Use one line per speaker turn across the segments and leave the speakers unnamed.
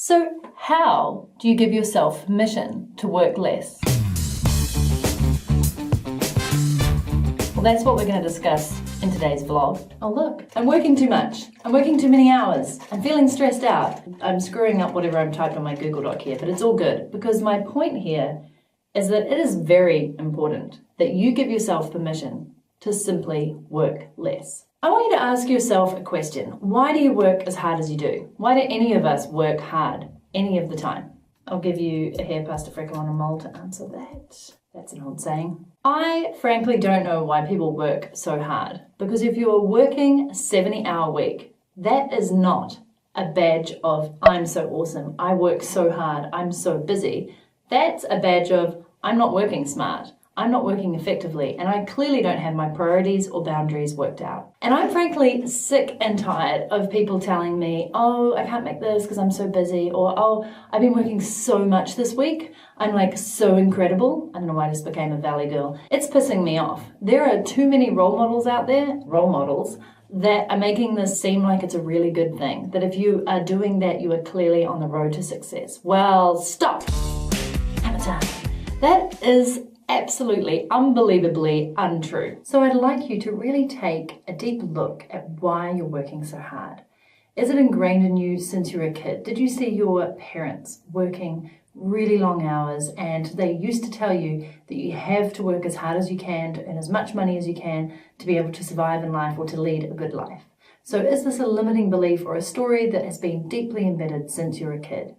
So how do you give yourself permission to work less? Well, that's what we're going to discuss in today's vlog. Oh look, I'm working too much. I'm working too many hours. I'm feeling stressed out. I'm screwing up whatever I'm typed on my Google Doc here, but it's all good because my point here is that it is very important that you give yourself permission to simply work less. I want you to ask yourself a question. Why do you work as hard as you do? Why do any of us work hard any of the time? I'll give you a hair past a freckle on a mole to answer that. That's an old saying. I frankly don't know why people work so hard, because if you are working a 70-hour week, that is not a badge of I'm so awesome, I work so hard, I'm so busy. That's a badge of I'm not working smart. I'm not working effectively, and I clearly don't have my priorities or boundaries worked out. And I'm frankly sick and tired of people telling me, oh, I can't make this because I'm so busy, or oh, I've been working so much this week. I'm like so incredible. I don't know why I just became a Valley girl. It's pissing me off. There are too many role models out there, that are making this seem like it's a really good thing. That if you are doing that, you are clearly on the road to success. Well, stop. Hammer time. That is absolutely, unbelievably untrue. So I'd like you to really take a deep look at why you're working so hard. Is it ingrained in you since you were a kid? Did you see your parents working really long hours and they used to tell you that you have to work as hard as you can to earn as much money as you can to be able to survive in life or to lead a good life? So is this a limiting belief or a story that has been deeply embedded since you were a kid?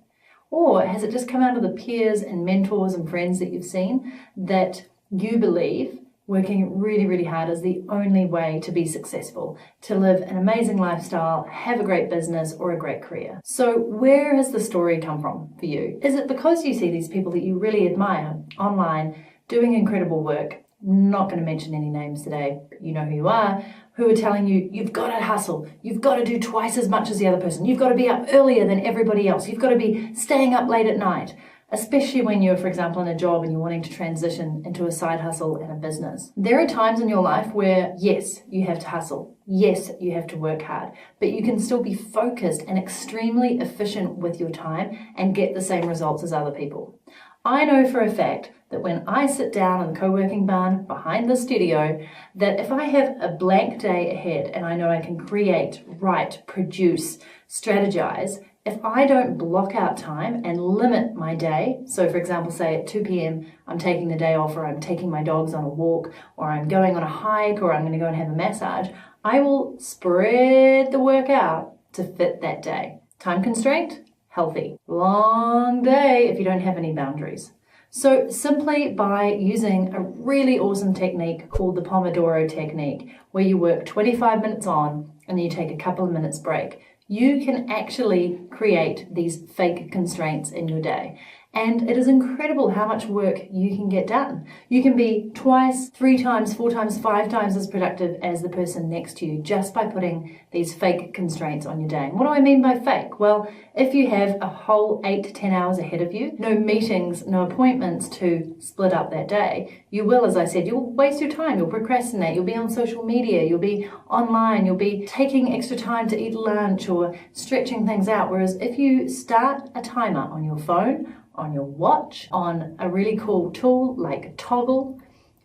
Or has it just come out of the peers and mentors and friends that you've seen that you believe working really, really hard is the only way to be successful, to live an amazing lifestyle, have a great business or a great career? So where has the story come from for you? Is it because you see these people that you really admire online doing incredible work? Not going to mention any names today, but you know who you are, who are telling you, you've got to hustle, you've got to do twice as much as the other person, you've got to be up earlier than everybody else, you've got to be staying up late at night, especially when you're, for example, in a job and you're wanting to transition into a side hustle and a business. There are times in your life where, yes, you have to hustle, yes, you have to work hard, but you can still be focused and extremely efficient with your time and get the same results as other people. I know for a fact that when I sit down in the co-working barn behind the studio, that if I have a blank day ahead and I know I can create, write, produce, strategize, if I don't block out time and limit my day, so for example, say at 2 p.m. I'm taking the day off, or I'm taking my dogs on a walk, or I'm going on a hike, or I'm going to go and have a massage, I will spread the work out to fit that day. Time constraint? Healthy. Long day if you don't have any boundaries. So simply by using a really awesome technique called the Pomodoro technique, where you work 25 minutes on and then you take a couple of minutes break, you can actually create these fake constraints in your day. And it is incredible how much work you can get done. You can be twice, 3 times, 4 times, 5 times as productive as the person next to you just by putting these fake constraints on your day. And what do I mean by fake? Well, if you have a whole 8 to 10 hours ahead of you, no meetings, no appointments to split up that day, you will, as I said, you'll waste your time, you'll procrastinate, you'll be on social media, you'll be online, you'll be taking extra time to eat lunch or stretching things out. Whereas if you start a timer on your phone, on your watch, on a really cool tool like Toggle,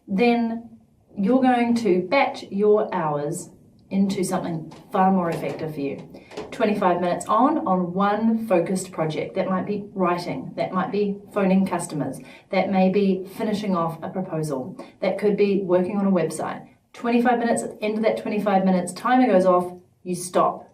then you're going to batch your hours into something far more effective for you. 25 minutes on one focused project. That might be writing, that might be phoning customers, that may be finishing off a proposal, that could be working on a website. 25 minutes, at the end of that 25 minutes, timer goes off, you stop.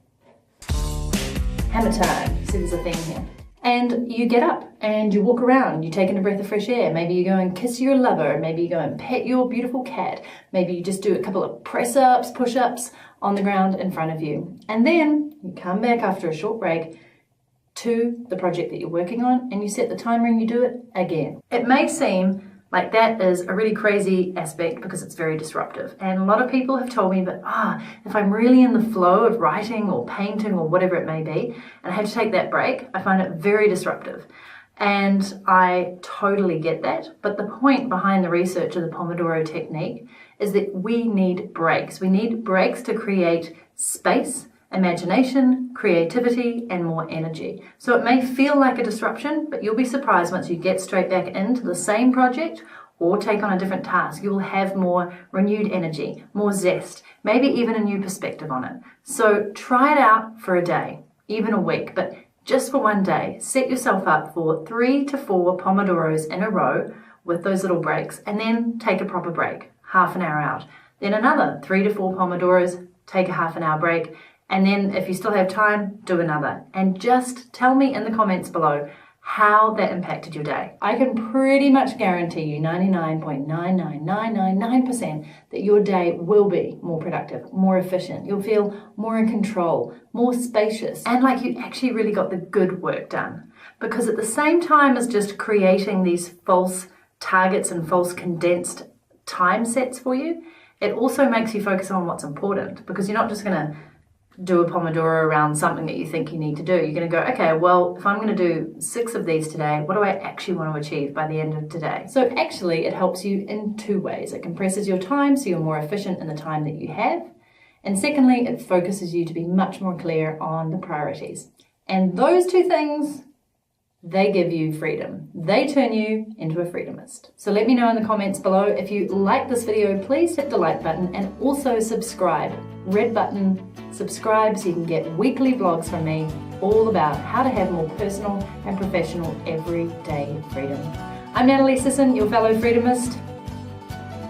Hammer time. See, there's a theme here. And you get up and you walk around, you take in a breath of fresh air. Maybe you go and kiss your lover, maybe you go and pet your beautiful cat. Maybe you just do a couple of press-ups, push-ups on the ground in front of you. And then you come back after a short break to the project that you're working on and you set the timer and you do it again. It may seem like that is a really crazy aspect because it's very disruptive. And a lot of people have told me that, if I'm really in the flow of writing or painting or whatever it may be, and I have to take that break, I find it very disruptive. And I totally get that. But the point behind the research of the Pomodoro technique is that we need breaks. We need breaks to create space imagination, creativity, and more energy. So it may feel like a disruption, but you'll be surprised once you get straight back into the same project or take on a different task. You'll have more renewed energy, more zest, maybe even a new perspective on it. So try it out for a day, even a week, but just for one day. Set yourself up for 3 to 4 Pomodoros in a row with those little breaks, and then take a proper break, half an hour out. Then another 3 to 4 Pomodoros, take a half an hour break, and then if you still have time, do another. And just tell me in the comments below how that impacted your day. I can pretty much guarantee you 99.99999% that your day will be more productive, more efficient. You'll feel more in control, more spacious, and like you actually really got the good work done. Because at the same time as just creating these false targets and false condensed time sets for you, it also makes you focus on what's important, because you're not just going to do a Pomodoro around something that you think you need to do. You're going to go, okay, well, if I'm going to do 6 of these today, what do I actually want to achieve by the end of today? So actually, it helps you in 2 ways. It compresses your time so you're more efficient in the time that you have. And secondly, it focuses you to be much more clear on the priorities. And those 2 things, they give you freedom. They turn you into a freedomist. So let me know in the comments below. If you like this video, please hit the like button and also subscribe. Red button, subscribe so you can get weekly vlogs from me all about how to have more personal and professional everyday freedom. I'm Natalie Sisson, your fellow freedomist.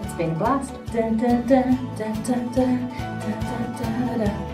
It's been a blast. Da, da, da, da, da, da, da, da, da, da.